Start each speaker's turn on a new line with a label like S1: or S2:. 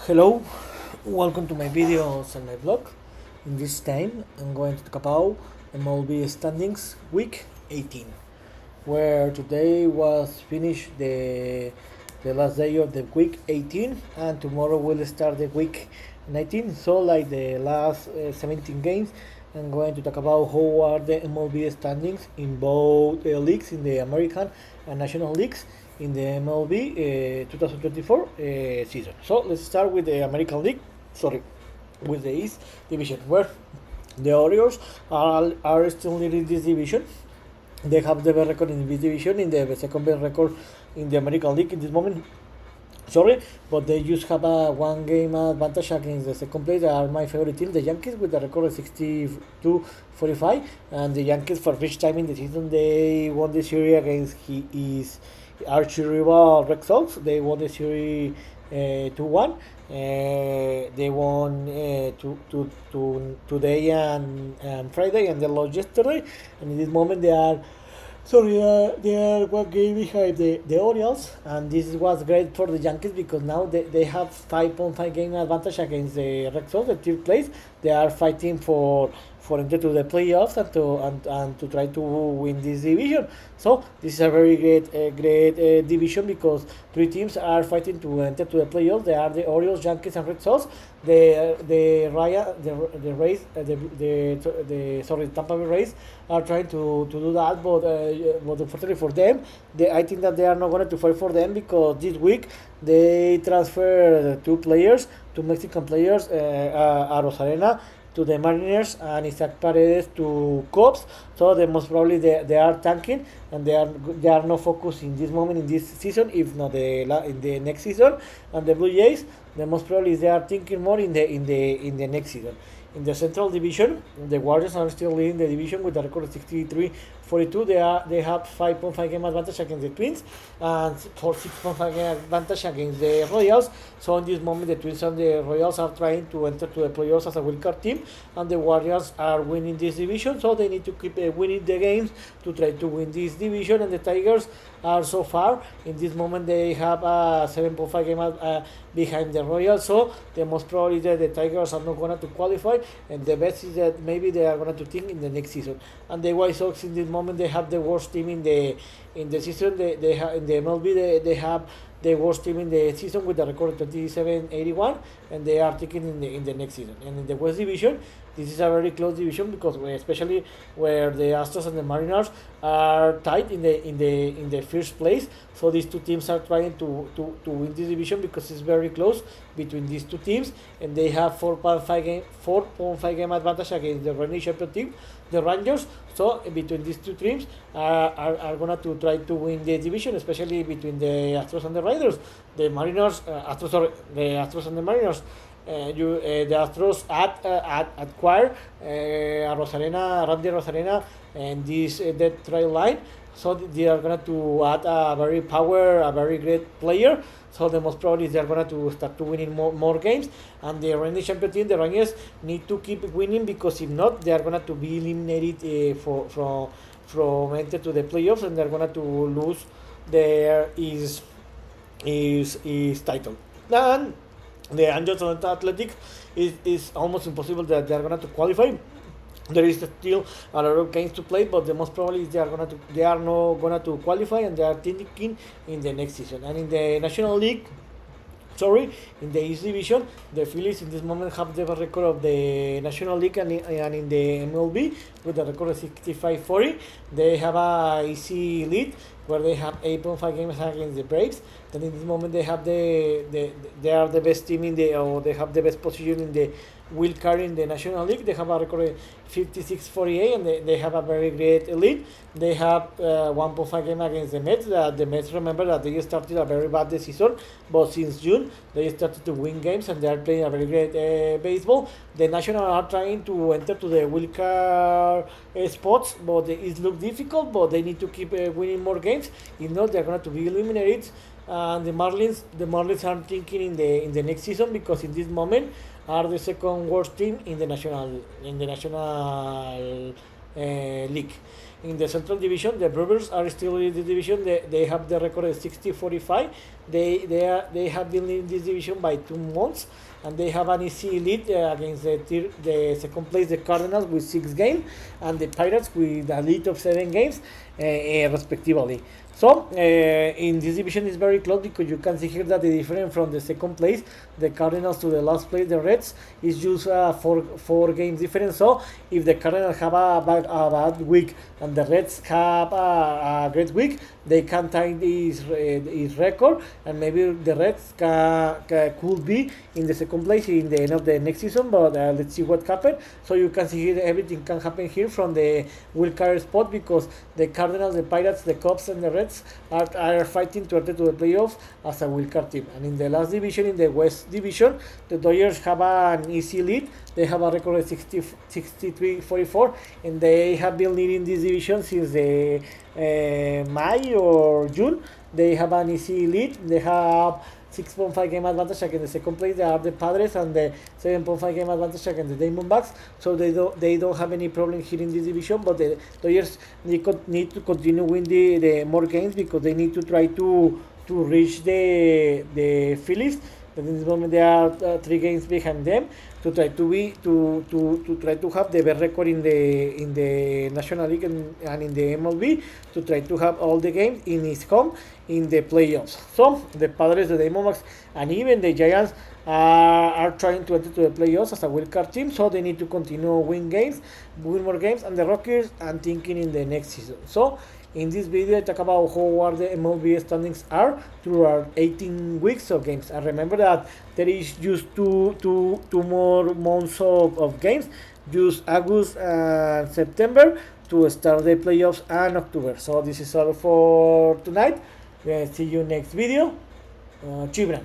S1: Hello, welcome to my videos and my blog. In this time, I'm going to talk about MLB Standings Week 18, where today was finished the last day of the week 18, and tomorrow will start the week 19. So, like the last 17 games, I'm going to talk about how are the MLB standings in both leagues, in the American and National leagues, in the MLB 2024 season. So let's start with the American League. Sorry, with the East Division, where the Orioles are still leading this division. They have the best record in this division, in the second best record in the American League in this moment. Sorry, but they just have a one game advantage against the second place. They are my favorite team, the Yankees, with a record of 62-45. And the Yankees, for first time in the season, they won the series against his arch rival Red Sox. They won the series 2-1. They won today and Friday, and they lost yesterday. And in this moment, they are one game behind the Orioles, and this was great for the Yankees because now they have 5.5 game advantage against the Red Sox, the third place. They are fighting for enter to the playoffs and to try to win this division. So this is a very great division because three teams are fighting to enter to the playoffs. They are the Orioles, Yankees, and Red Sox. The Rays, the Tampa Bay Rays are trying to do that, but unfortunately for them, I think that they are not going to fight for them because this week they transfer two Mexican players, a Rosarena to the Mariners and Isaac Paredes to Cubs. So they most probably they are tanking and they are not focused in this moment in this season, if not in the next season. And the Blue Jays, the most probably they are thinking more in the next season. In the Central Division, the Warriors are still leading the division with a record of 63-42. They have 5.5 game advantage against the Twins and for 6.5 game advantage against the Royals. So in this moment, the Twins and the Royals are trying to enter to the playoffs as a wildcard team, and the Warriors are winning this division. So they need to keep winning the games to try to win this division. And the Tigers are so far in this moment they have a 7.5 game behind the Royals. So the most probably that the Tigers are not going to qualify, and the best is that maybe they are going to think in the next season. And the White Sox in this moment they have the worst team in the season. They have in the MLB they have the worst team in the season with a record of 27-81, and they are taking in the next season. And in the West Division, this is a very close division because especially where the Astros and the Mariners are tied in the first place. So these two teams are trying to win this division because it's very close between these two teams, and they have 4.5 game advantage against the reigning champion team, the Rangers. So between these two teams are gonna to try to win the division, especially between the Astros and the Raiders. The Astros and the Mariners. The Astros acquire Randy Rosarena, and this dead trail line. So they are going to add a very great player. So the most probably they are going to start to winning more games. And the reigning champion team, the Rangers, need to keep winning because if not, they are going to be eliminated from enter to the playoffs, and they are going to lose their is title. And the Angels and Athletic is almost impossible that they are going to qualify. There is still a lot of games to play, but the most probably they are not gonna to qualify, and they are thinking in the next season. And in the National League, in the East Division, the Phillies in this moment have the record of the National League, and in the MLB with a record of 65-40. They have a easy lead where they have 8.5 games against the Braves. Then in this moment they have they are the best team or they have the best position in the wild card in the National League. They have a record of 56-48, and they have a very great lead. They have 1.5 game against the Mets. The Mets, remember that they started a very bad season, but since June they started to win games, and they are playing a very great baseball. The National are trying to enter to the wild card spots, but it looks difficult. But they need to keep winning more games. If not, they are going to be eliminated. And the Marlins are thinking in the next season because in this moment are the second worst team in the national league. In the Central Division, the Brewers are still in the division. They have the record of 60-45. They have been in this division by 2 months, and they have an easy lead against the second place, the Cardinals, with 6 games, and the Pirates with a lead of 7 games, respectively. So in this division is very close, because you can see here that the difference from the second place, the Cardinals, to the last place, the Reds, is just four games difference. So if the Cardinals have a bad week and the Reds have a great week, they can tie his record, and maybe the Reds could be in the second place in the end of the next season. But let's see what happens. So you can see here everything can happen here from the wild card spot, because the Cardinals, the Pirates, the Cubs, and the Reds are fighting to enter to the playoffs as a wild card team. And in the last division, in the West Division, the Dodgers have an easy lead. They have a record of 63-44, and they have been leading this division since the May or June. They have an easy lead. They have 6.5 game advantage against the second place. They are the Padres, and the 7.5 game advantage against the Diamondbacks. So they don't have any problem here in this division. But the Dodgers need to continue winning the more games, because they need to try to reach the Phillies. But in this moment, they are 3 games behind them, to try to try to have the best record in the National League and in the MLB, to try to have all the games in his home in the playoffs. So the Padres, the Diamondbacks, and even the Giants are trying to enter to the playoffs as a wild card team. So they need to continue win more games, and the Rockies and thinking in the next season. So in this video, I talk about how the MLB standings are throughout 18 weeks of games. And remember that there is just two more months of games, just August and September, to start the playoffs, and October. So this is all for tonight. See you next video. Chibran.